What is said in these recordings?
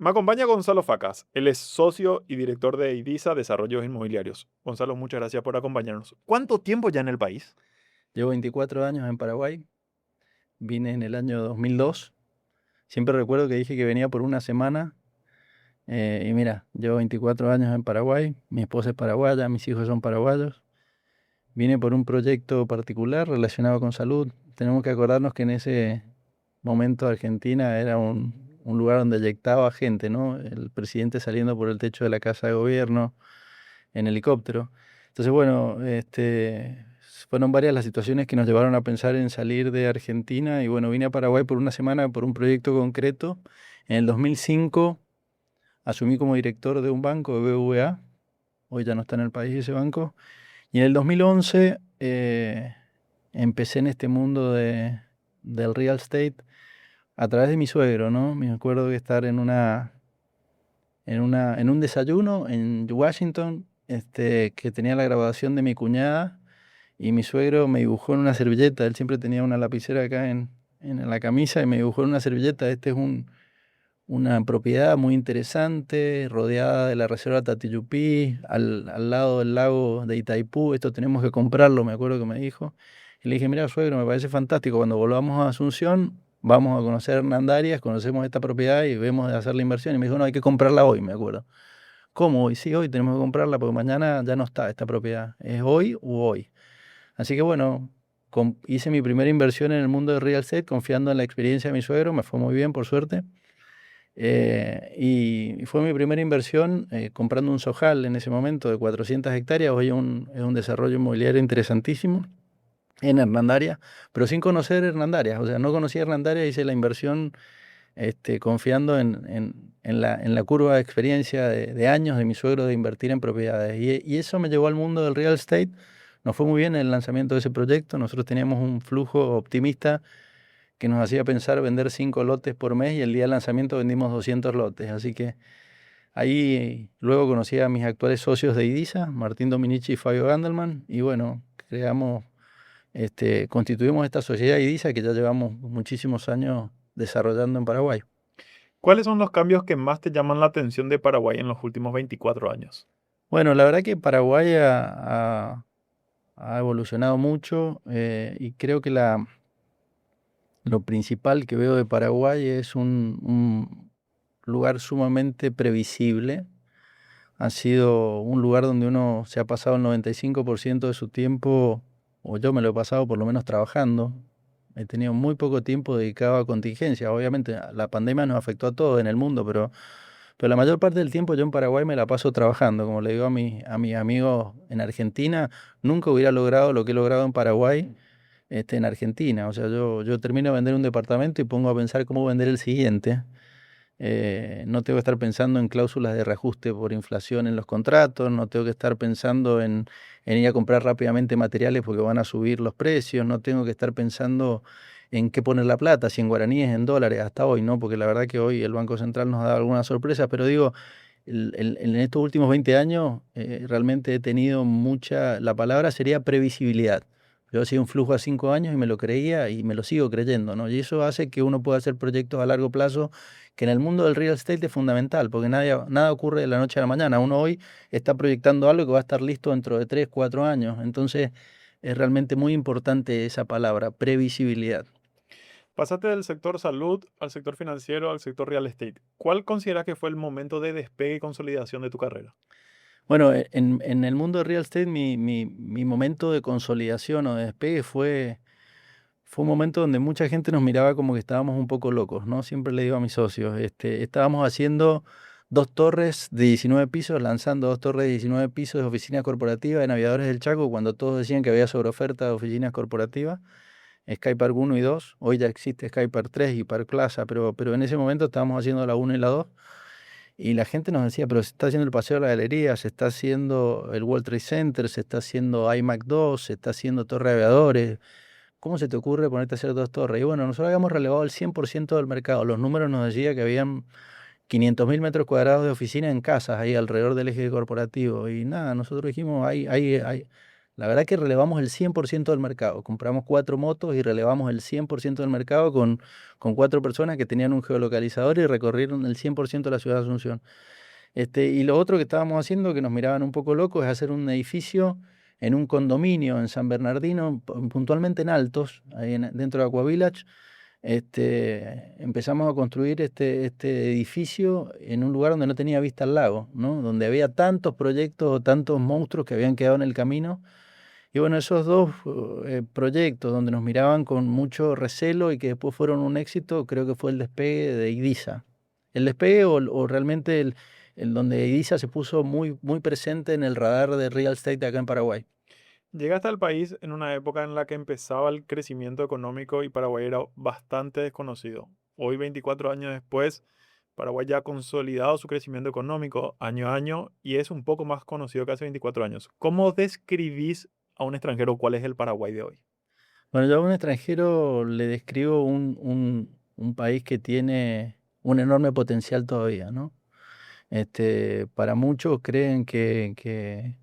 Me acompaña Gonzalo Facas. Él es socio y director de IDISA Desarrollos Inmobiliarios. Gonzalo, muchas gracias por acompañarnos. ¿Cuánto tiempo ya en el país? Llevo 24 años en Paraguay, vine en el año 2002. Siempre recuerdo que dije que venía por una semana. Y mira, llevo 24 años en Paraguay, mi esposa es paraguaya, mis hijos son paraguayos. Vine por un proyecto particular relacionado con salud. Tenemos que acordarnos que en ese momento Argentina era un lugar donde eyectaba gente, ¿no? El presidente saliendo por el techo de la Casa de Gobierno en helicóptero. Entonces, bueno, fueron varias las situaciones que nos llevaron a pensar en salir de Argentina y bueno, vine a Paraguay por una semana por un proyecto concreto. En el 2005 asumí como director de un banco, de BBVA, hoy ya no está en el país ese banco, y en el 2011 empecé en este mundo del real estate a través de mi suegro, ¿no? Me acuerdo de estar en un desayuno en Washington, que tenía la graduación de mi cuñada y mi suegro me dibujó en una servilleta. Él siempre tenía una lapicera acá en la camisa y me dibujó en una servilleta. Una propiedad muy interesante, rodeada de la reserva Tatiyupí, al lado del lago de Itaipú. Esto tenemos que comprarlo, me acuerdo que me dijo. Y le dije, mira, suegro, me parece fantástico. Cuando volvamos a Asunción, vamos a conocer Hernandarias, conocemos esta propiedad y vemos de hacer la inversión. Y me dijo, no, hay que comprarla hoy, me acuerdo. ¿Cómo hoy? Sí, hoy tenemos que comprarla porque mañana ya no está esta propiedad. ¿Es hoy u hoy? Así que bueno, hice mi primera inversión en el mundo de real estate confiando en la experiencia de mi suegro. Me fue muy bien, por suerte. Y fue mi primera inversión comprando un sojal en ese momento de 400 hectáreas. Hoy es un desarrollo inmobiliario interesantísimo en Hernandarias, pero sin conocer Hernandarias. O sea, no conocía Hernandarias, hice la inversión confiando en la curva de experiencia de años de mi suegro de invertir en propiedades. Y eso me llevó al mundo del real estate. Nos fue muy bien el lanzamiento de ese proyecto. Nosotros teníamos un flujo optimista que nos hacía pensar vender 5 lotes por mes y el día del lanzamiento vendimos 200 lotes. Así que ahí luego conocí a mis actuales socios de IDISA, Martín Dominici y Fabio Gandelman, y bueno, constituimos esta sociedad IDISA que ya llevamos muchísimos años desarrollando en Paraguay. ¿Cuáles son los cambios que más te llaman la atención de Paraguay en los últimos 24 años? Bueno, la verdad que Paraguay ha evolucionado mucho y creo que lo principal que veo de Paraguay es un lugar sumamente previsible. Ha sido un lugar donde uno se ha pasado el 95% de su tiempo, o yo me lo he pasado por lo menos trabajando. He tenido muy poco tiempo dedicado a contingencia. Obviamente la pandemia nos afectó a todos en el mundo, pero la mayor parte del tiempo yo en Paraguay me la paso trabajando. Como le digo a mis amigos en Argentina, nunca hubiera logrado lo que he logrado en Paraguay, en Argentina. O sea, yo termino de vender un departamento y pongo a pensar cómo vender el siguiente. No tengo que estar pensando en cláusulas de reajuste por inflación en los contratos, no tengo que estar pensando en ir a comprar rápidamente materiales porque van a subir los precios, no tengo que estar pensando en qué poner la plata, si en guaraníes, en dólares, hasta hoy, ¿no? Porque la verdad que hoy el Banco Central nos ha dado algunas sorpresas, pero digo, en estos últimos 20 años realmente he tenido la palabra sería previsibilidad. Yo hacía un flujo a 5 años y me lo creía y me lo sigo creyendo, ¿no? Y eso hace que uno pueda hacer proyectos a largo plazo que en el mundo del real estate es fundamental, porque nada ocurre de la noche a la mañana. Uno hoy está proyectando algo que va a estar listo dentro de 3, 4 años. Entonces, es realmente muy importante esa palabra, previsibilidad. Pasaste del sector salud al sector financiero al sector real estate. ¿Cuál consideras que fue el momento de despegue y consolidación de tu carrera? Bueno, en el mundo del real estate, mi momento de consolidación o de despegue fue un momento donde mucha gente nos miraba como que estábamos un poco locos, ¿no? Siempre le digo a mis socios, estábamos haciendo 2 torres de 19 pisos, lanzando 2 torres de 19 pisos de oficinas corporativas en Aviadores del Chaco, cuando todos decían que había sobreoferta de oficinas corporativas, Skypark 1 y 2, hoy ya existe Skypark 3 y Park Plaza, pero en ese momento estábamos haciendo la 1 y la 2, y la gente nos decía, pero se está haciendo el Paseo de la Galería, se está haciendo el World Trade Center, se está haciendo IMAX 2, se está haciendo Torre de Aviadores. ¿Cómo se te ocurre ponerte a hacer 2 torres? Y bueno, nosotros habíamos relevado el 100% del mercado. Los números nos decían que habían 500.000 metros cuadrados de oficina en casas ahí alrededor del eje corporativo. Y nada, nosotros dijimos, La verdad que relevamos el 100% del mercado. Compramos 4 motos y relevamos el 100% del mercado con 4 personas que tenían un geolocalizador y recorrieron el 100% de la ciudad de Asunción. Y lo otro que estábamos haciendo, que nos miraban un poco locos, es hacer un edificio en un condominio en San Bernardino, puntualmente en Altos, ahí dentro de Aqua Village. Empezamos a construir este edificio en un lugar donde no tenía vista al lago, ¿no? Donde había tantos proyectos o tantos monstruos que habían quedado en el camino. Y bueno, esos dos proyectos donde nos miraban con mucho recelo y que después fueron un éxito, creo que fue el despegue de Ibiza. El despegue o realmente el donde Ibiza se puso muy, muy presente en el radar de real estate acá en Paraguay. Llegaste al país en una época en la que empezaba el crecimiento económico y Paraguay era bastante desconocido. Hoy, 24 años después, Paraguay ya ha consolidado su crecimiento económico año a año y es un poco más conocido que hace 24 años. ¿Cómo describís a un extranjero cuál es el Paraguay de hoy? Bueno, yo a un extranjero le describo un país que tiene un enorme potencial todavía, ¿no? Para muchos creen que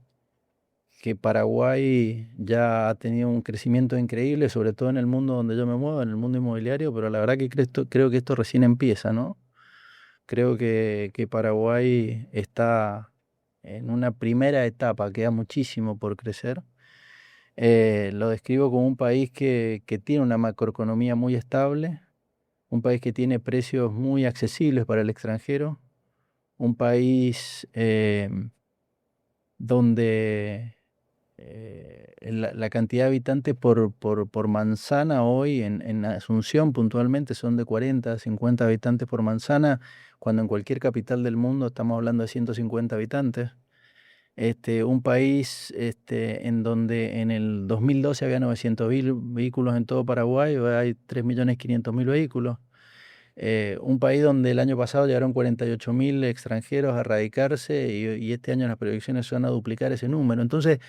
Paraguay ya ha tenido un crecimiento increíble, sobre todo en el mundo donde yo me muevo, en el mundo inmobiliario, pero la verdad que creo que esto recién empieza, ¿no? Creo que Paraguay está en una primera etapa, queda muchísimo por crecer. Lo describo como un país que tiene una macroeconomía muy estable, un país que tiene precios muy accesibles para el extranjero, un país donde la cantidad de habitantes por manzana hoy en Asunción puntualmente son de 40, 50 habitantes por manzana, cuando en cualquier capital del mundo estamos hablando de 150 habitantes. Un país en donde en el 2012 había 900.000 vehículos en todo Paraguay, hoy hay 3.500.000 vehículos. Un país donde el año pasado llegaron 48.000 extranjeros a radicarse y este año las proyecciones son a duplicar ese número. Entonces,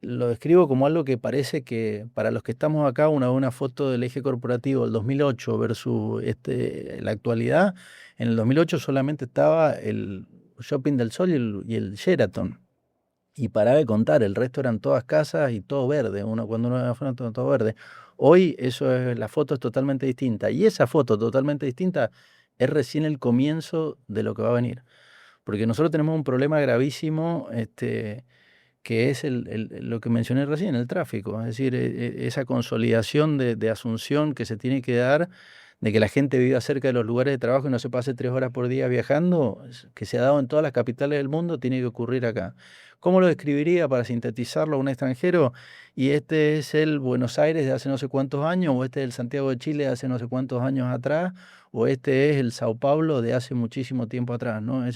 lo describo como algo que parece que para los que estamos acá, una foto del eje corporativo del 2008 versus la actualidad. En el 2008 solamente estaba el Shopping del Sol y el Sheraton. Y paraba de contar, el resto eran todas casas y todo verde. Cuando uno ve afuera, todo verde. Hoy la foto es totalmente distinta. Y esa foto totalmente distinta es recién el comienzo de lo que va a venir. Porque nosotros tenemos un problema gravísimo, que es lo que mencioné recién, el tráfico. Es decir, esa consolidación de Asunción que se tiene que dar, de que la gente viva cerca de los lugares de trabajo y no se pase 3 horas por día viajando, que se ha dado en todas las capitales del mundo, tiene que ocurrir acá. ¿Cómo lo describiría para sintetizarlo a un extranjero? Y este es el Buenos Aires de hace no sé cuántos años, o este es el Santiago de Chile de hace no sé cuántos años atrás, o este es el Sao Paulo de hace muchísimo tiempo atrás, ¿no?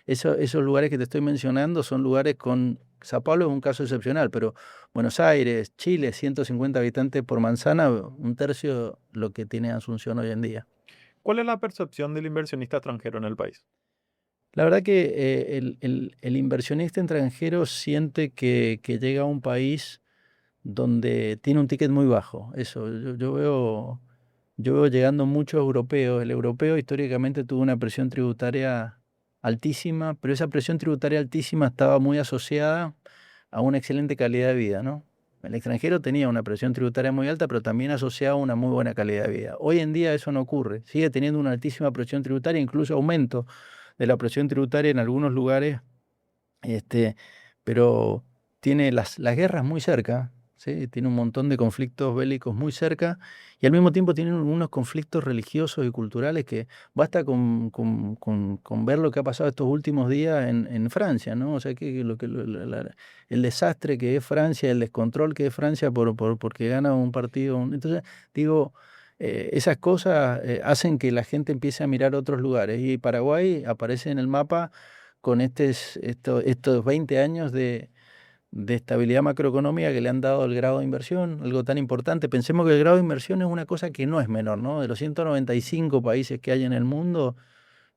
Esos lugares que te estoy mencionando son lugares con... Sao Paulo es un caso excepcional, pero Buenos Aires, Chile, 150 habitantes por manzana, un tercio lo que tiene Asunción hoy en día. ¿Cuál es la percepción del inversionista extranjero en el país? La verdad que el inversionista extranjero siente que llega a un país donde tiene un ticket muy bajo. Eso, yo veo llegando muchos europeos. El europeo históricamente tuvo una presión tributaria altísima, pero esa presión tributaria altísima estaba muy asociada a una excelente calidad de vida, ¿no? El extranjero tenía una presión tributaria muy alta, pero también asociada a una muy buena calidad de vida. Hoy en día eso no ocurre. Sigue teniendo una altísima presión tributaria, incluso aumento de la presión tributaria en algunos lugares, este, pero tiene las guerras muy cerca, ¿sí? Tiene un montón de conflictos bélicos muy cerca y al mismo tiempo tiene unos conflictos religiosos y culturales que basta con ver lo que ha pasado estos últimos días en Francia, ¿no? O sea, el desastre que es Francia, el descontrol que es Francia porque gana un partido. Entonces, digo... esas cosas hacen que la gente empiece a mirar otros lugares y Paraguay aparece en el mapa con estos 20 años de estabilidad macroeconómica que le han dado el grado de inversión, algo tan importante. Pensemos que el grado de inversión es una cosa que no es menor, ¿no? De los 195 países que hay en el mundo,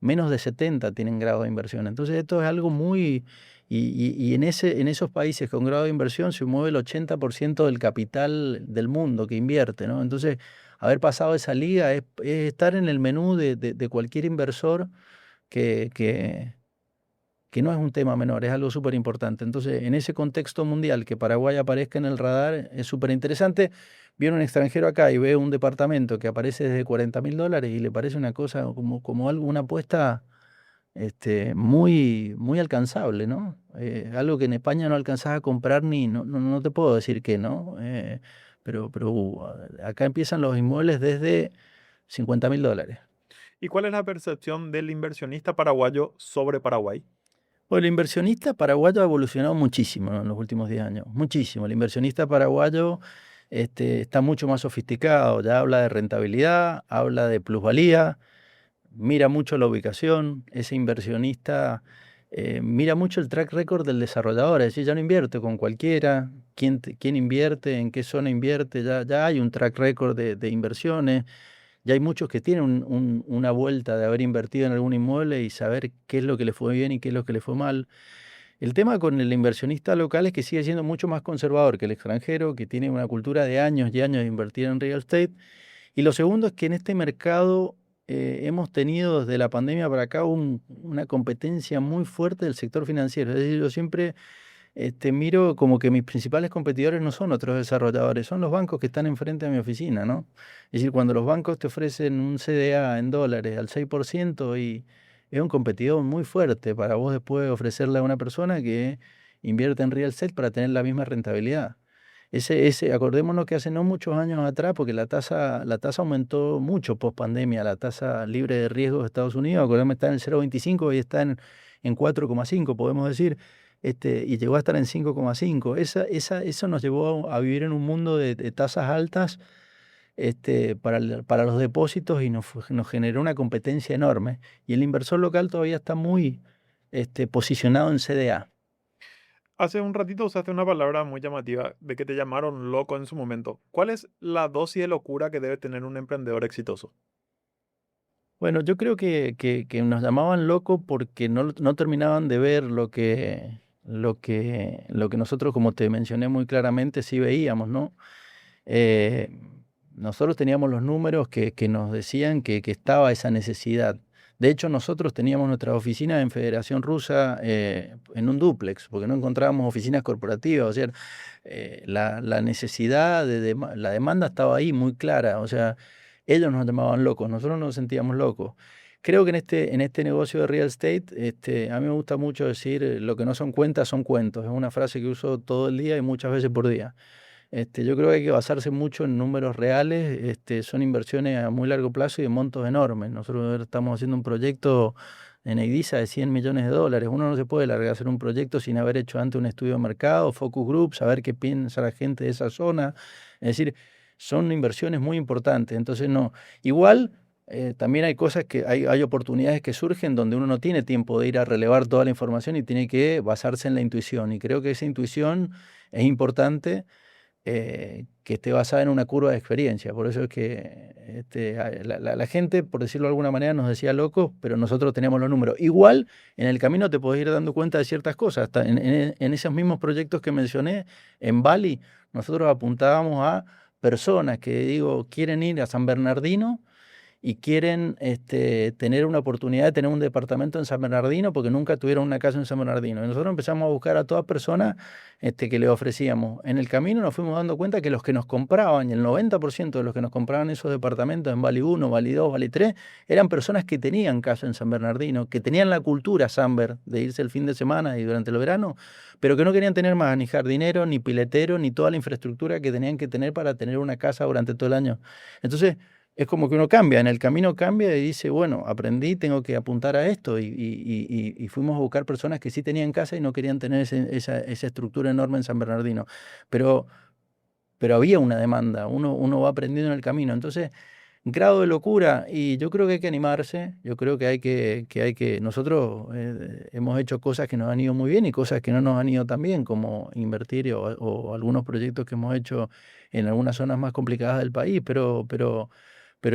menos de 70 tienen grado de inversión. Entonces esto es algo muy... Y en esos países con grado de inversión se mueve el 80% del capital del mundo que invierte, ¿no? Entonces, haber pasado esa liga es estar en el menú de cualquier inversor que, que, que no es un tema menor, es algo súper importante. Entonces, en ese contexto mundial, que Paraguay aparezca en el radar es súper interesante. Viene un extranjero acá y ve un departamento que aparece desde $40.000 y le parece una cosa como algo, una apuesta muy, muy alcanzable, ¿no? Algo que en España no alcanzás a comprar ni, no te puedo decir que no, pero acá empiezan los inmuebles desde $50.000. ¿Y cuál es la percepción del inversionista paraguayo sobre Paraguay? Bueno, el inversionista paraguayo ha evolucionado muchísimo, ¿no? En los últimos 10 años, muchísimo. El inversionista paraguayo está mucho más sofisticado, ya habla de rentabilidad, habla de plusvalía, mira mucho la ubicación, ese inversionista mira mucho el track record del desarrollador, es decir, ya no invierte con cualquiera, quién invierte, en qué zona invierte, ya hay un track record de inversiones, ya hay muchos que tienen una vuelta de haber invertido en algún inmueble y saber qué es lo que le fue bien y qué es lo que le fue mal. El tema con el inversionista local es que sigue siendo mucho más conservador que el extranjero, que tiene una cultura de años y años de invertir en real estate. Y lo segundo es que en este mercado hemos tenido desde la pandemia para acá una competencia muy fuerte del sector financiero. Es decir, yo siempre miro como que mis principales competidores no son otros desarrolladores, son los bancos que están enfrente de mi oficina, ¿no? Es decir, cuando los bancos te ofrecen un CDA en dólares al 6% y es un competidor muy fuerte para vos después ofrecerle a una persona que invierte en real estate para tener la misma rentabilidad. Acordémonos que hace no muchos años atrás, porque la tasa aumentó mucho post pandemia, la tasa libre de riesgo de Estados Unidos, acordémonos, está en el 0,25 y está en 4,5, podemos decir, y llegó a estar en 5,5. Eso nos llevó a vivir en un mundo de tasas altas para los depósitos y nos generó una competencia enorme. Y el inversor local todavía está muy posicionado en CDA. Hace un ratito usaste una palabra muy llamativa de que te llamaron loco en su momento. ¿Cuál es la dosis de locura que debe tener un emprendedor exitoso? Bueno, yo creo que nos llamaban locos porque no terminaban de ver lo que nosotros, como te mencioné muy claramente, sí veíamos, ¿no? Eh, Nosotros teníamos los números que nos decían que estaba esa necesidad. De hecho, nosotros teníamos nuestra oficina en Federación Rusa en un dúplex, porque no encontrábamos oficinas corporativas. O sea, la necesidad, la demanda estaba ahí muy clara. O sea, ellos nos llamaban locos, nosotros nos sentíamos locos. Creo que en este negocio de real estate, a mí me gusta mucho decir, lo que no son cuentas son cuentos. Es una frase que uso todo el día y muchas veces por día. Yo creo que hay que basarse mucho en números reales. Son inversiones a muy largo plazo y de montos enormes. Nosotros estamos haciendo un proyecto en Eidiza de $100 millones. Uno no se puede largar a hacer un proyecto sin haber hecho antes un estudio de mercado, focus group, saber qué piensa la gente de esa zona. Es decir, son inversiones muy importantes. Entonces, no. Igual, también hay cosas hay oportunidades que surgen donde uno no tiene tiempo de ir a relevar toda la información y tiene que basarse en la intuición. Y creo que esa intuición es importante que esté basada en una curva de experiencia. Por eso es que la gente, por decirlo de alguna manera, nos decía locos, pero nosotros teníamos los números. Igual, en el camino te podés ir dando cuenta de ciertas cosas. Hasta en esos mismos proyectos que mencioné, en Bali, nosotros apuntábamos a personas que, digo, quieren ir a San Bernardino y quieren tener una oportunidad de tener un departamento en San Bernardino porque nunca tuvieron una casa en San Bernardino. Y nosotros empezamos a buscar a todas personas que le ofrecíamos. En el camino nos fuimos dando cuenta que los que nos compraban, y el 90% de los que nos compraban esos departamentos en Bali 1, Bali 2, Bali 3, eran personas que tenían casa en San Bernardino, que tenían la cultura Samber de irse el fin de semana y durante el verano, pero que no querían tener más ni jardinero, ni piletero, ni toda la infraestructura que tenían que tener para tener una casa durante todo el año. Entonces, es como que uno cambia, en el camino cambia y dice, bueno, aprendí, tengo que apuntar a esto. Y fuimos a buscar personas que sí tenían casa y no querían tener esa estructura enorme en San Bernardino. Pero, pero había una demanda, uno va aprendiendo en el camino. Entonces, grado de locura, y yo creo que hay que animarse, yo creo que nosotros hemos hecho cosas que nos han ido muy bien y cosas que no nos han ido tan bien, como invertir o algunos proyectos que hemos hecho en algunas zonas más complicadas del país, pero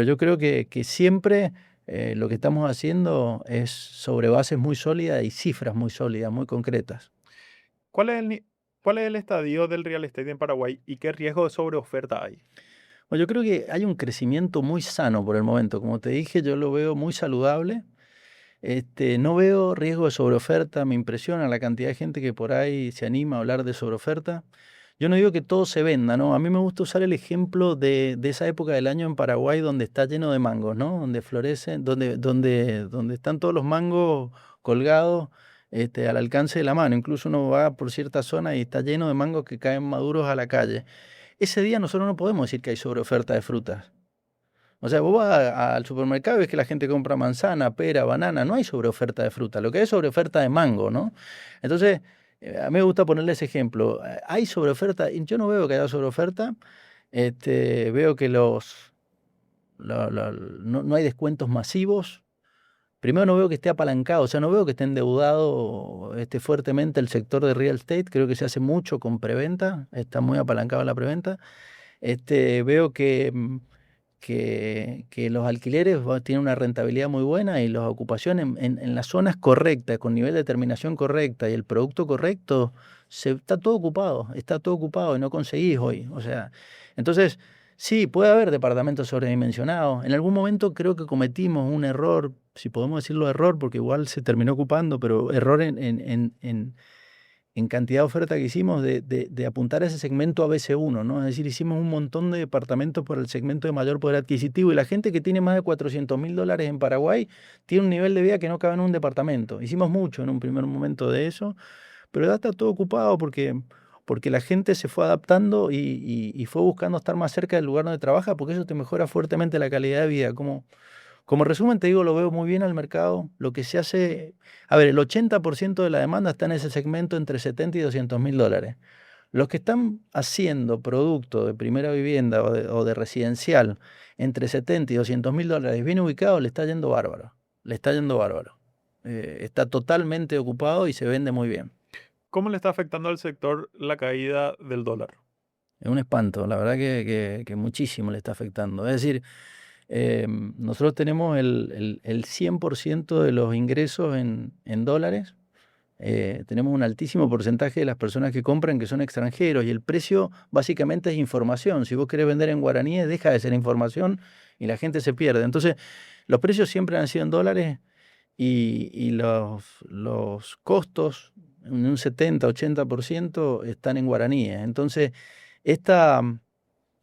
yo creo que siempre lo que estamos haciendo es sobre bases muy sólidas y cifras muy sólidas, muy concretas. ¿Cuál es cuál es el estadio del real estate en Paraguay y qué riesgo de sobreoferta hay? Bueno, yo creo que hay un crecimiento muy sano por el momento. Como te dije, yo lo veo muy saludable. No veo riesgo de sobreoferta, me impresiona la cantidad de gente que por ahí se anima a hablar de sobreoferta. Yo no digo que todo se venda, ¿no? A mí me gusta usar el ejemplo de esa época del año en Paraguay donde está lleno de mangos, ¿no? Donde florecen, donde están todos los mangos colgados, al alcance de la mano. Incluso uno va por cierta zona y está lleno de mangos que caen maduros a la calle. Ese día nosotros no podemos decir que hay sobreoferta de frutas. O sea, vos vas al supermercado y ves que la gente compra manzana, pera, banana, no hay sobreoferta de fruta, lo que hay es sobreoferta de mango, ¿no? Entonces, a mí me gusta ponerle ese ejemplo. ¿Hay sobreoferta? Y yo no veo que haya sobreoferta, veo que no hay descuentos masivos. Primero no veo que esté apalancado, o sea, no veo que esté endeudado fuertemente el sector de real estate, creo que se hace mucho con preventa, está muy apalancado la preventa. Veo que los alquileres tienen una rentabilidad muy buena y las ocupaciones en las zonas correctas, con nivel de terminación correcta y el producto correcto, está todo ocupado y no conseguís hoy. O sea, entonces, sí, puede haber departamentos sobredimensionados. En algún momento creo que cometimos un error, si podemos decirlo error, porque igual se terminó ocupando, pero error en cantidad de oferta que hicimos de apuntar a ese segmento ABC1, ¿no? Es decir, hicimos un montón de departamentos por el segmento de mayor poder adquisitivo y la gente que tiene más de $400.000 en Paraguay tiene un nivel de vida que no cabe en un departamento. Hicimos mucho en un primer momento de eso, pero ya está todo ocupado porque la gente se fue adaptando y fue buscando estar más cerca del lugar donde trabaja porque eso te mejora fuertemente la calidad de vida. Como resumen, te digo, lo veo muy bien al mercado. Lo que se hace, a ver, el 80% de la demanda está en ese segmento entre 70 y $200.000. Los que están haciendo producto de primera vivienda o de residencial entre 70 y $200.000 bien ubicados, le está yendo bárbaro. Le está yendo bárbaro. Está totalmente ocupado y se vende muy bien. ¿Cómo le está afectando al sector la caída del dólar? Es un espanto, la verdad que muchísimo le está afectando. Es decir, nosotros tenemos el 100% de los ingresos en dólares. Tenemos un altísimo porcentaje de las personas que compran que son extranjeros y el precio básicamente es información. Si vos querés vender en guaraníes, deja de ser información y la gente se pierde. Entonces, los precios siempre han sido en dólares y los costos, en un 70-80% están en guaraníes. Entonces, esta,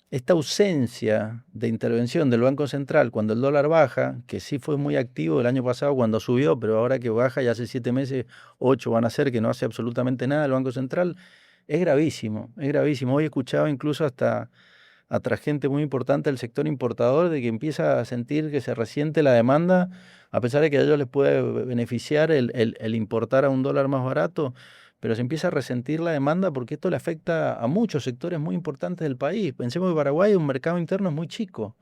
esta ausencia de intervención del Banco Central cuando el dólar baja, que sí fue muy activo el año pasado cuando subió, pero ahora que baja ya hace 7 meses, 8 van a ser que no hace absolutamente nada el Banco Central, es gravísimo, es gravísimo. Hoy he escuchado incluso hasta gente muy importante del sector importador de que empieza a sentir que se resiente la demanda, a pesar de que a ellos les puede beneficiar el importar a un dólar más barato, pero se empieza a resentir la demanda porque esto le afecta a muchos sectores muy importantes del país. Pensemos que Paraguay, un mercado interno es muy chico.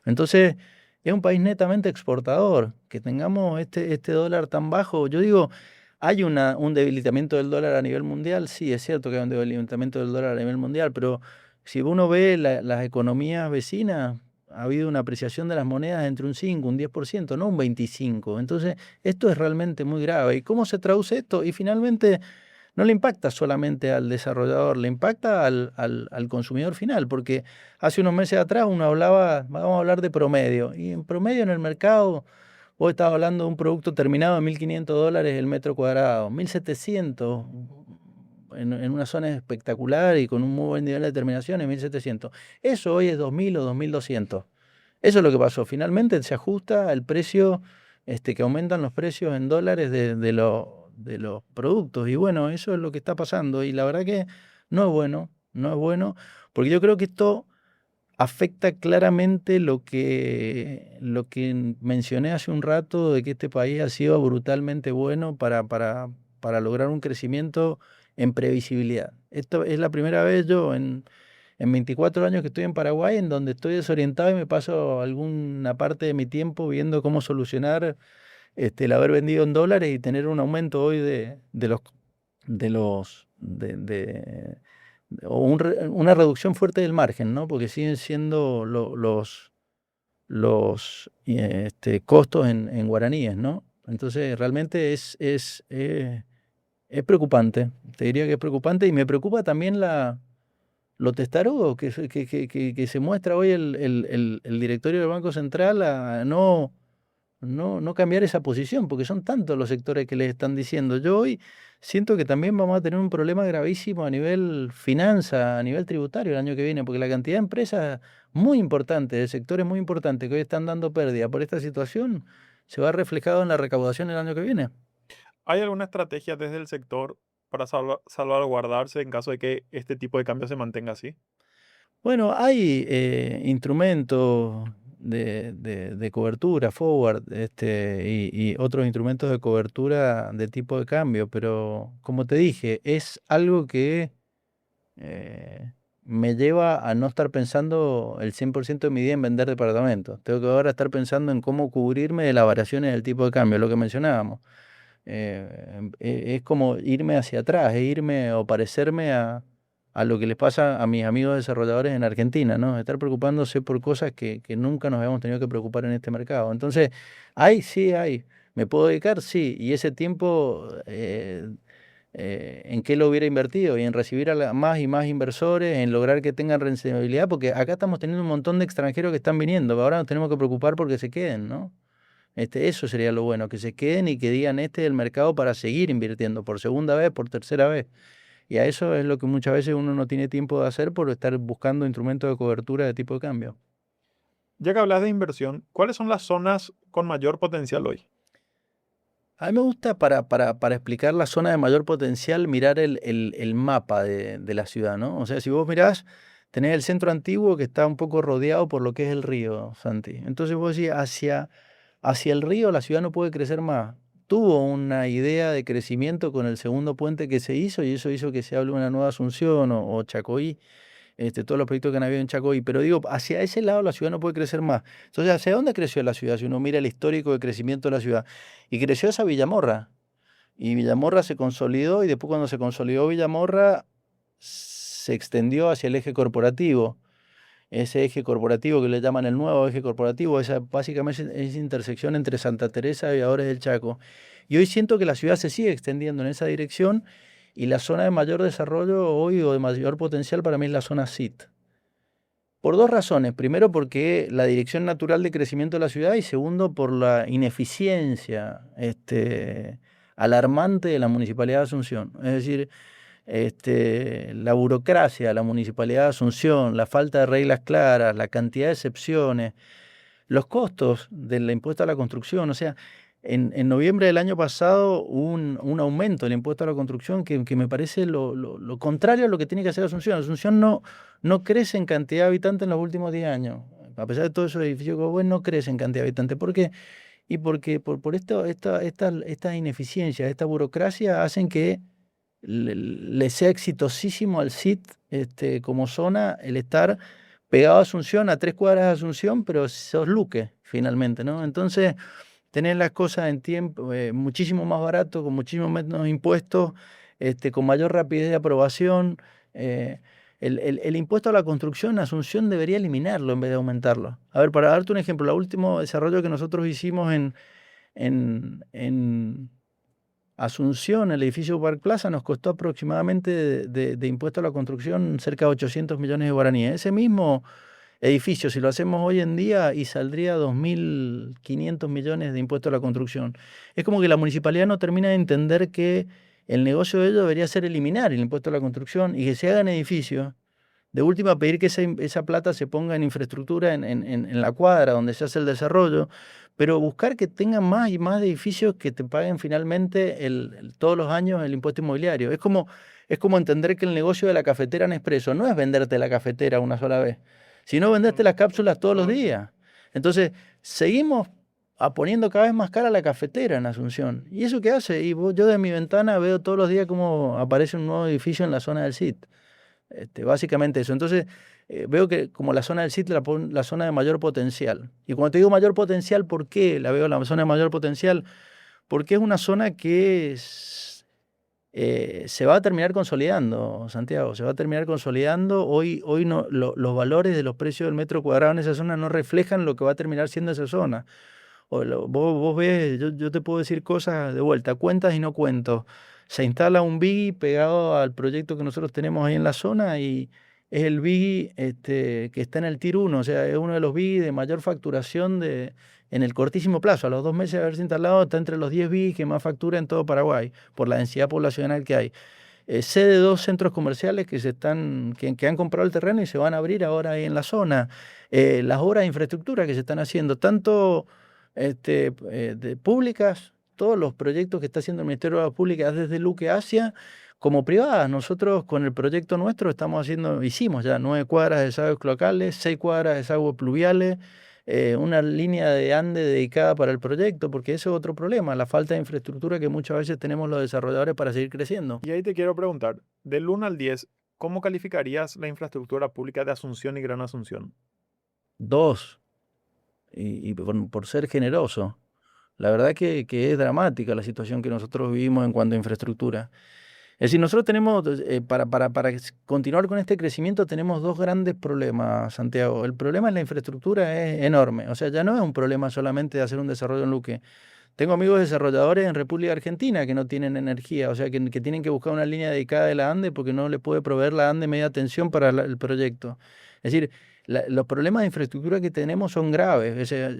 Entonces, es un país netamente exportador. Que tengamos este dólar tan bajo, yo digo, hay un debilitamiento del dólar a nivel mundial, sí, es cierto que hay un debilitamiento del dólar a nivel mundial, pero si uno ve las economías vecinas, ha habido una apreciación de las monedas entre un 5, un 10%, no un 25%. Entonces, esto es realmente muy grave. ¿Y cómo se traduce esto? Y finalmente, no le impacta solamente al desarrollador, le impacta al consumidor final, porque hace unos meses atrás uno hablaba, vamos a hablar de promedio, y en promedio en el mercado, vos estabas hablando de un producto terminado de $1.500 el metro cuadrado, 1.700 en una zona espectacular y con un muy buen nivel de terminación en 1.700. Eso hoy es 2.000 o 2.200. Eso es lo que pasó. Finalmente se ajusta el precio, que aumentan los precios en dólares de los productos. Y bueno, eso es lo que está pasando. Y la verdad que no es bueno, no es bueno, porque yo creo que esto afecta claramente lo que mencioné hace un rato de que este país ha sido brutalmente bueno para lograr un crecimiento en previsibilidad. Esto es la primera vez yo en 24 años que estoy en Paraguay en donde estoy desorientado y me paso alguna parte de mi tiempo viendo cómo solucionar el haber vendido en dólares y tener un aumento hoy de los o una reducción fuerte del margen, ¿no? Porque siguen siendo los costos en guaraníes, ¿no? Entonces realmente es preocupante, te diría que es preocupante y me preocupa también lo testarudo que se muestra hoy el directorio del Banco Central a no cambiar esa posición, porque son tantos los sectores que les están diciendo. Yo hoy siento que también vamos a tener un problema gravísimo a nivel finanza, a nivel tributario el año que viene, porque la cantidad de empresas muy importantes, de sectores muy importantes que hoy están dando pérdida por esta situación, se va reflejado en la recaudación el año que viene. ¿Hay alguna estrategia desde el sector para salvaguardarse en caso de que este tipo de cambio se mantenga así? Bueno, hay instrumentos de cobertura, forward, y otros instrumentos de cobertura de tipo de cambio, pero como te dije, es algo que me lleva a no estar pensando el 100% de mi día en vender departamentos. Tengo que ahora estar pensando en cómo cubrirme de las variaciones del tipo de cambio, lo que mencionábamos. Es como irme hacia atrás, es irme o parecerme a lo que les pasa a mis amigos desarrolladores en Argentina, ¿no? Estar preocupándose por cosas que nunca nos habíamos tenido que preocupar en este mercado. Entonces, hay, sí, hay. ¿Me puedo dedicar? Sí. Y ese tiempo, ¿en qué lo hubiera invertido? Y en recibir a más y más inversores, en lograr que tengan rentabilidad, porque acá estamos teniendo un montón de extranjeros que están viniendo. Ahora nos tenemos que preocupar porque se queden, ¿no? Eso sería lo bueno, que se queden y que digan este es el mercado para seguir invirtiendo por segunda vez, por tercera vez. Y a eso es lo que muchas veces uno no tiene tiempo de hacer por estar buscando instrumentos de cobertura de tipo de cambio. Ya que hablas de inversión, ¿cuáles son las zonas con mayor potencial hoy? A mí me gusta para explicar la zona de mayor potencial mirar el mapa de la ciudad, ¿no? O sea, si vos mirás, tenés el centro antiguo que está un poco rodeado por lo que es el río, Santi. Entonces vos decís, hacia el río la ciudad no puede crecer más. Tuvo una idea de crecimiento con el segundo puente que se hizo y eso hizo que se hable de una nueva Asunción o Chacoí, todos los proyectos que han habido en Chacoí. Pero digo, hacia ese lado la ciudad no puede crecer más. Entonces, ¿hacia dónde creció la ciudad? Si uno mira el histórico de crecimiento de la ciudad. Y creció esa Villamorra. Y Villamorra se consolidó y después cuando se consolidó Villamorra se extendió hacia el eje corporativo. Ese eje corporativo que le llaman el nuevo eje corporativo, esa básicamente es intersección entre Santa Teresa y ahora es el Chaco. Y hoy siento que la ciudad se sigue extendiendo en esa dirección y la zona de mayor desarrollo hoy o de mayor potencial para mí es la zona SIT. Por dos razones. Primero, porque la dirección natural de crecimiento de la ciudad y segundo, por la ineficiencia alarmante de la Municipalidad de Asunción. Es decir, la burocracia de la Municipalidad de Asunción, la falta de reglas claras, la cantidad de excepciones, los costos del impuesto a la construcción. O sea, en noviembre del año pasado hubo un aumento del impuesto a la construcción que me parece lo contrario a lo que tiene que hacer Asunción. Asunción no crece en cantidad de habitantes en los últimos 10 años. A pesar de todos esos edificios que bueno, no crece en cantidad de habitantes. ¿Por qué? Y porque por esta ineficiencia, esta burocracia hacen que le sea exitosísimo al CIT como zona el estar pegado a Asunción, a 3 cuadras de Asunción, pero sos Luque, finalmente, ¿no? Entonces, tener las cosas en tiempo, muchísimo más barato, con muchísimo menos impuestos, con mayor rapidez de aprobación. El impuesto a la construcción, Asunción debería eliminarlo en vez de aumentarlo. A ver, para darte un ejemplo, el último desarrollo que nosotros hicimos en Asunción, el edificio Park Plaza, nos costó aproximadamente de impuesto a la construcción cerca de 800 millones de guaraníes. Ese mismo edificio, si lo hacemos hoy en día, y saldría 2.500 millones de impuesto a la construcción. Es como que la municipalidad no termina de entender que el negocio de ellos debería ser eliminar el impuesto a la construcción y que se hagan edificios. De última, pedir que esa plata se ponga en infraestructura en la cuadra donde se hace el desarrollo, pero buscar que tengan más y más edificios que te paguen finalmente todos los años el impuesto inmobiliario. Es como entender que el negocio de la cafetera Nespresso no es venderte la cafetera una sola vez, sino venderte las cápsulas todos los Todo el tiempo. días. Entonces, seguimos poniendo cada vez más cara la cafetera en Asunción. ¿Y eso qué hace? Yo de mi ventana veo todos los días cómo aparece un nuevo edificio en la zona del SIT. Básicamente eso. Entonces, veo que como la zona del sitio la zona de mayor potencial. Y cuando te digo mayor potencial, ¿por qué la veo la zona de mayor potencial? Porque es una zona que se va a terminar consolidando, Santiago, se va a terminar consolidando. Hoy no, los valores de los precios del metro cuadrado en esa zona no reflejan lo que va a terminar siendo esa zona. Vos ves, yo te puedo decir cosas de vuelta, cuentas y no cuentos. Se instala un Biggie pegado al proyecto que nosotros tenemos ahí en la zona y es el Biggie que está en el Tier 1, o sea, es uno de los Biggie de mayor facturación en el cortísimo plazo, a los 2 meses de haberse instalado, está entre los 10 BIS que más factura en todo Paraguay, por la densidad poblacional que hay. Sé de 2 centros comerciales que han comprado el terreno y se van a abrir ahora ahí en la zona. Las obras de infraestructura que se están haciendo, tanto públicas, todos los proyectos que está haciendo el Ministerio de Obras Públicas desde Luque Asia, como privadas. Nosotros con el proyecto nuestro hicimos ya 9 cuadras de desagües cloacales, 6 cuadras de desagües pluviales, una línea de ande dedicada para el proyecto, porque eso es otro problema, la falta de infraestructura que muchas veces tenemos los desarrolladores para seguir creciendo. Y ahí te quiero preguntar, del 1 al 10, ¿cómo calificarías la infraestructura pública de Asunción y Gran Asunción? 2, y por ser generoso. La verdad que es dramática la situación que nosotros vivimos en cuanto a infraestructura. Es decir, nosotros tenemos, para continuar con este crecimiento, tenemos 2 grandes problemas, Santiago. El problema en la infraestructura es enorme. O sea, ya no es un problema solamente de hacer un desarrollo en Luque. Tengo amigos desarrolladores en República Argentina que no tienen energía, o sea, que tienen que buscar una línea dedicada de la ANDE porque no le puede proveer la ANDE media tensión para el proyecto. Es decir, los problemas de infraestructura que tenemos son graves. O sea,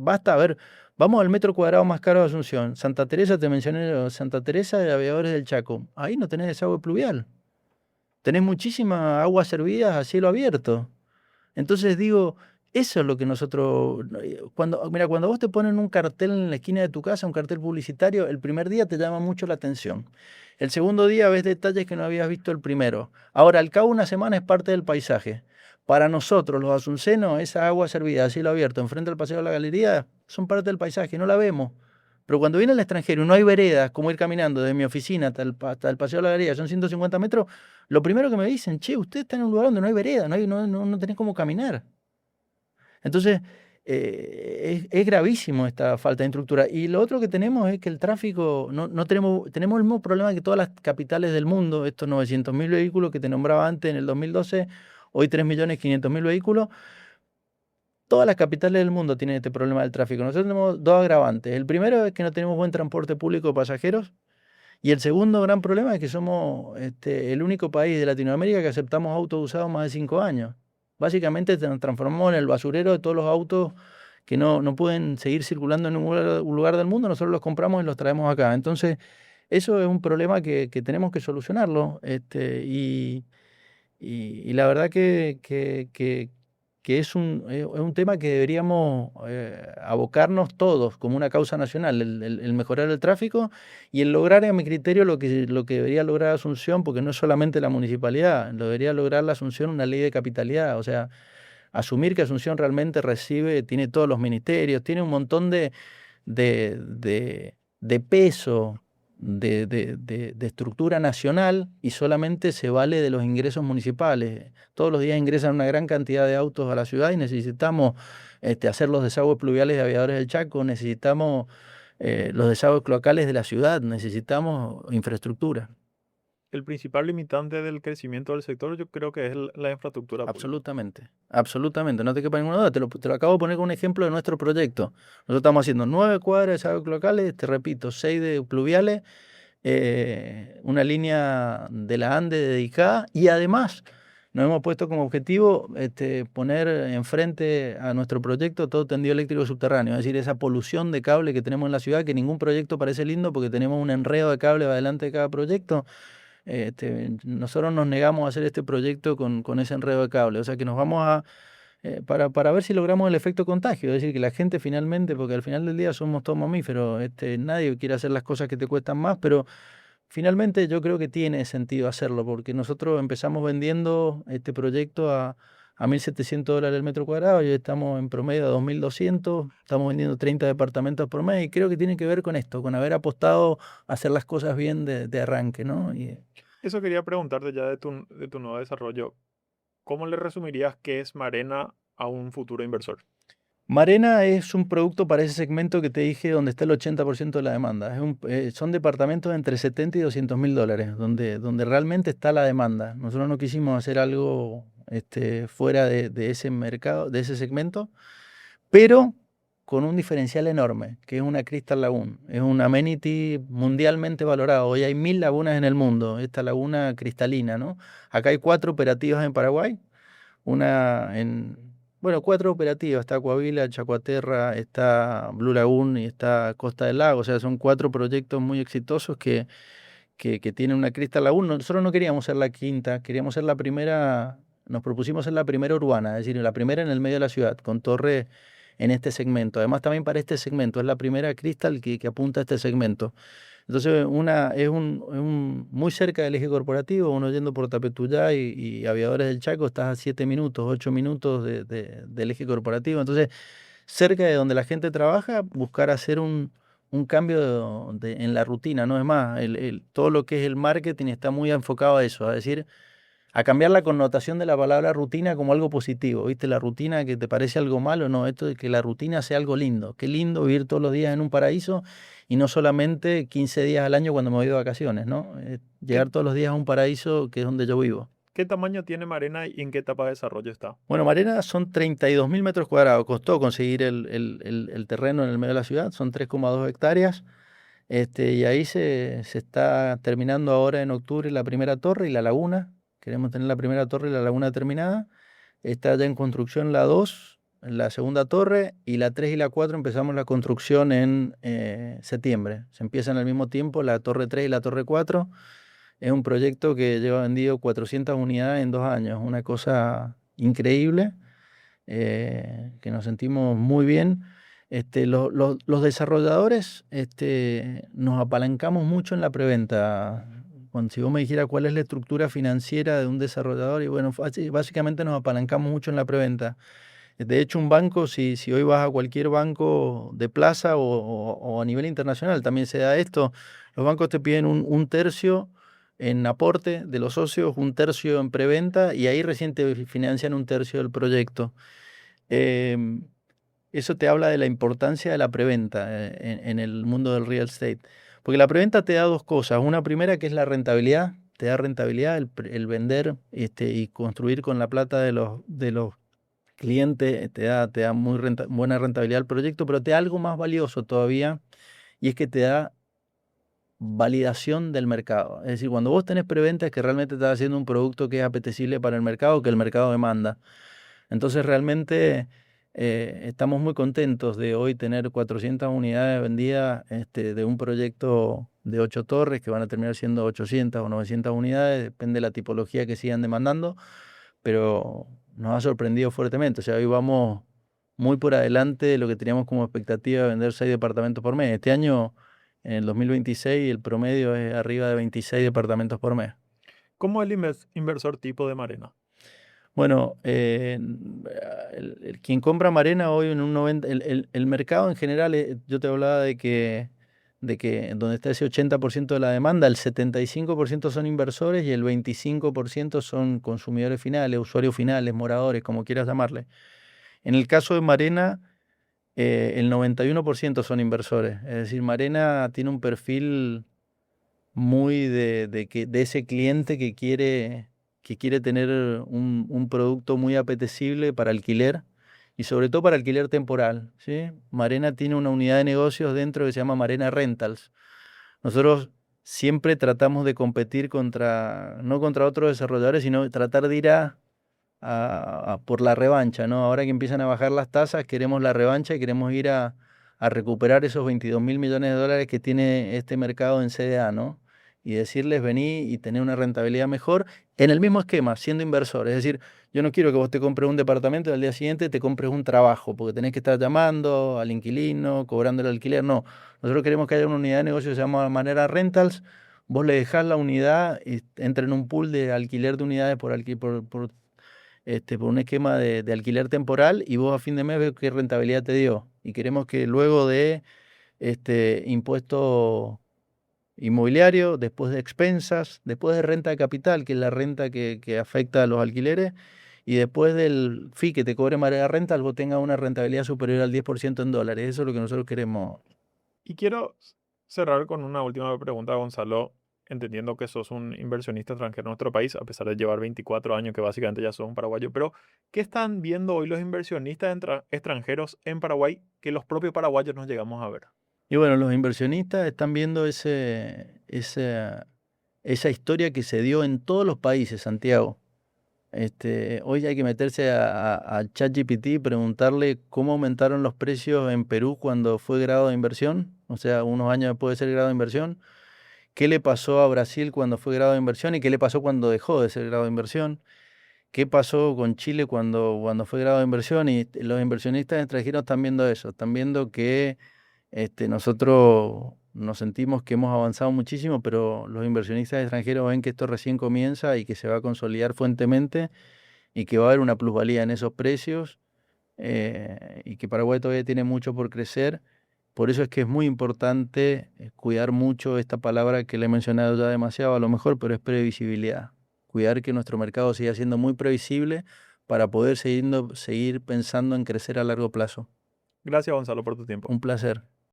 basta, a ver, vamos al metro cuadrado más caro de Asunción. Santa Teresa, te mencioné, Santa Teresa de Aviadores del Chaco. Ahí no tenés desagüe pluvial. Tenés muchísima agua servida a cielo abierto. Entonces digo, eso es lo que nosotros, mira, cuando vos te ponen un cartel en la esquina de tu casa, un cartel publicitario, el primer día te llama mucho la atención. El segundo día ves detalles que no habías visto el primero. Ahora, al cabo de una semana es parte del paisaje. Para nosotros, los asuncenos, esa agua servida a cielo abierto enfrente del Paseo de la Galería son parte del paisaje, no la vemos. Pero cuando viene el extranjero y no hay veredas, como ir caminando de mi oficina hasta el Paseo de la Galería, son 150 metros, lo primero que me dicen, che, usted está en un lugar donde no hay vereda, no tenés cómo caminar. Entonces, es gravísimo esta falta de infraestructura. Y lo otro que tenemos es que el tráfico, no tenemos el mismo problema que todas las capitales del mundo, estos 900.000 vehículos que te nombraba antes en el 2012, hoy 3.500.000 vehículos. Todas las capitales del mundo tienen este problema del tráfico. Nosotros tenemos 2 agravantes. El primero es que no tenemos buen transporte público de pasajeros. Y el segundo gran problema es que somos el único país de Latinoamérica que aceptamos autos usados más de 5 años. Básicamente nos transformamos en el basurero de todos los autos que no pueden seguir circulando en ningún lugar del mundo. Nosotros los compramos y los traemos acá. Entonces, eso es un problema que tenemos que solucionarlo. Y la verdad que es un tema que deberíamos abocarnos todos como una causa nacional, el mejorar el tráfico y el lograr, a mi criterio, lo que debería lograr Asunción, porque no es solamente la municipalidad, lo debería lograr la Asunción una ley de capitalidad, o sea, asumir que Asunción realmente tiene todos los ministerios, tiene un montón de peso, de estructura nacional y solamente se vale de los ingresos municipales. Todos los días ingresan una gran cantidad de autos a la ciudad y necesitamos hacer los desagües pluviales de Aviadores del Chaco, necesitamos los desagües cloacales de la ciudad, necesitamos infraestructura. El principal limitante del crecimiento del sector yo creo que es la infraestructura pública. Absolutamente, absolutamente, no te quepa ninguna duda. Te lo acabo de poner con un ejemplo de nuestro proyecto. Nosotros estamos haciendo 9 cuadras de desagües locales, te repito, 6 de pluviales, una línea de la ANDE dedicada y además nos hemos puesto como objetivo poner enfrente a nuestro proyecto todo tendido eléctrico subterráneo, es decir, esa polución de cable que tenemos en la ciudad, que ningún proyecto parece lindo porque tenemos un enredo de cable adelante de cada proyecto. Nosotros nos negamos a hacer este proyecto con ese enredo de cable, o sea que nos vamos para ver si logramos el efecto contagio, es decir, que la gente finalmente, porque al final del día somos todos mamíferos, nadie quiere hacer las cosas que te cuestan más, pero finalmente yo creo que tiene sentido hacerlo, porque nosotros empezamos vendiendo este proyecto a $1.700 el metro cuadrado y hoy estamos en promedio a 2.200, estamos vendiendo 30 departamentos por mes y creo que tiene que ver con esto, con haber apostado a hacer las cosas bien de arranque, ¿no? Eso quería preguntarte ya de tu nuevo desarrollo. ¿Cómo le resumirías qué es Marena a un futuro inversor? Marena es un producto para ese segmento que te dije donde está el 80% de la demanda. Son departamentos entre 70 y $200.000, donde realmente está la demanda. Nosotros no quisimos hacer algo fuera de ese mercado, de ese segmento, pero con un diferencial enorme, que es una Crystal Lagoon. Es un amenity mundialmente valorado. Hoy hay 1.000 lagunas en el mundo, esta laguna cristalina, ¿no? Acá hay 4 operativas en Paraguay, una bueno, 4 operativas, está Coahuila, Chacuaterra, está Blue Lagoon y está Costa del Lago, o sea, son 4 proyectos muy exitosos que tienen una crista lagoon. Nosotros no queríamos ser la quinta, queríamos ser la primera, nos propusimos ser la primera urbana, es decir, la primera en el medio de la ciudad, con torre en este segmento. Además, también para este segmento, es la primera Crystal que apunta a este segmento. Entonces, muy cerca del eje corporativo, uno yendo por Tapetuyá y Aviadores del Chaco, estás a 7 minutos, 8 minutos del eje corporativo. Entonces, cerca de donde la gente trabaja, buscar hacer un cambio en la rutina, ¿no? Es más, todo lo que es el marketing está muy enfocado a eso, a decir, a cambiar la connotación de la palabra rutina como algo positivo, ¿viste? La rutina que te parece algo malo, no, esto de que la rutina sea algo lindo. Qué lindo vivir todos los días en un paraíso y no solamente 15 días al año cuando me voy de vacaciones, ¿no? ¿Qué, Llegar todos los días a un paraíso que es donde yo vivo. qué tamaño tiene Marena y en qué etapa de desarrollo está? Bueno, Marena son 32.000 metros cuadrados. Costó conseguir el terreno en el medio de la ciudad. Son 3,2 hectáreas. Y ahí se está terminando ahora en octubre la primera torre y la laguna. Queremos tener la primera torre y la laguna terminada. Está ya en construcción la 2, la segunda torre, y la 3 y la 4 empezamos la construcción en septiembre. Se empiezan al mismo tiempo la torre 3 y la torre 4. Es un proyecto que lleva vendido 400 unidades en 2 años, una cosa increíble, que nos sentimos muy bien. Los desarrolladores nos apalancamos mucho en la preventa. Cuando, si vos me dijeras cuál es la estructura financiera de un desarrollador, y bueno, básicamente nos apalancamos mucho en la preventa. De hecho, un banco, si hoy vas a cualquier banco de plaza o a nivel internacional, también se da esto, los bancos te piden un tercio en aporte de los socios, un tercio en preventa y ahí recién te financian un tercio del proyecto. Em, Eso te habla de la importancia de la preventa en el mundo del real estate. Porque la preventa te da dos cosas. Una primera que es la rentabilidad. Te da rentabilidad el vender y construir con la plata de los clientes. Te da muy buena rentabilidad al proyecto, pero te da algo más valioso todavía y es que te da validación del mercado. Es decir, cuando vos tenés preventa es que realmente estás haciendo un producto que es apetecible para el mercado, que el mercado demanda. Entonces realmente estamos muy contentos de hoy tener 400 unidades vendidas de un proyecto de 8 torres que van a terminar siendo 800 o 900 unidades, depende de la tipología que sigan demandando, pero nos ha sorprendido fuertemente. O sea, hoy vamos muy por adelante de lo que teníamos como expectativa de vender 6 departamentos por mes. Este año, en el 2026, el promedio es arriba de 26 departamentos por mes. ¿Cómo es el inversor tipo de Marena? Bueno, quien compra Marena hoy en un 90, el mercado en general, yo te hablaba de que donde está ese 80% de la demanda, el 75% son inversores y el 25% son consumidores finales, usuarios finales, moradores, como quieras llamarle. En el caso de Marena, el 91% son inversores. Es decir, Marena tiene un perfil muy de ese cliente que quiere tener un producto muy apetecible para alquiler y sobre todo para alquiler temporal, ¿sí? Marena tiene una unidad de negocios dentro que se llama Marena Rentals. Nosotros siempre tratamos de competir no contra otros desarrolladores, sino tratar de ir por la revancha, ¿no? Ahora que empiezan a bajar las tasas, queremos la revancha y queremos ir a recuperar esos 22.000 millones de dólares que tiene este mercado en CDA, ¿no? Y decirles, vení y tener una rentabilidad mejor en el mismo esquema, siendo inversor. Es decir, yo no quiero que vos te compres un departamento y al día siguiente te compres un trabajo, porque tenés que estar llamando al inquilino, cobrando el alquiler. No, nosotros queremos que haya una unidad de negocio que se llama Manera Rentals. Vos le dejás la unidad y entra en un pool de alquiler de unidades por un esquema de alquiler temporal y vos a fin de mes ves qué rentabilidad te dio. Y queremos que luego de impuesto inmobiliario, después de expensas, después de renta de capital, que es la renta que afecta a los alquileres, y después del fee que te cobre Marea Rental, vos tengas una rentabilidad superior al 10% en dólares. Eso es lo que nosotros queremos. Y quiero cerrar con una última pregunta, Gonzalo, entendiendo que sos un inversionista extranjero en nuestro país, a pesar de llevar 24 años, que básicamente ya sos un paraguayo, pero ¿qué están viendo hoy los inversionistas extranjeros en Paraguay que los propios paraguayos no llegamos a ver? Y bueno, los inversionistas están viendo esa historia que se dio en todos los países, Santiago. Hoy hay que meterse a ChatGPT y preguntarle cómo aumentaron los precios en Perú cuando fue grado de inversión, o sea, unos años después de ser grado de inversión, qué le pasó a Brasil cuando fue grado de inversión y qué le pasó cuando dejó de ser grado de inversión, qué pasó con Chile cuando fue grado de inversión, y los inversionistas extranjeros están viendo eso, están viendo que nosotros nos sentimos que hemos avanzado muchísimo, pero los inversionistas extranjeros ven que esto recién comienza y que se va a consolidar fuertemente y que va a haber una plusvalía en esos precios, y que Paraguay todavía tiene mucho por crecer. Por eso es que es muy importante cuidar mucho esta palabra que le he mencionado ya demasiado a lo mejor, pero es previsibilidad. Cuidar que nuestro mercado siga siendo muy previsible para poder seguir pensando en crecer a largo plazo. Gracias, Gonzalo, por tu tiempo. Un placer.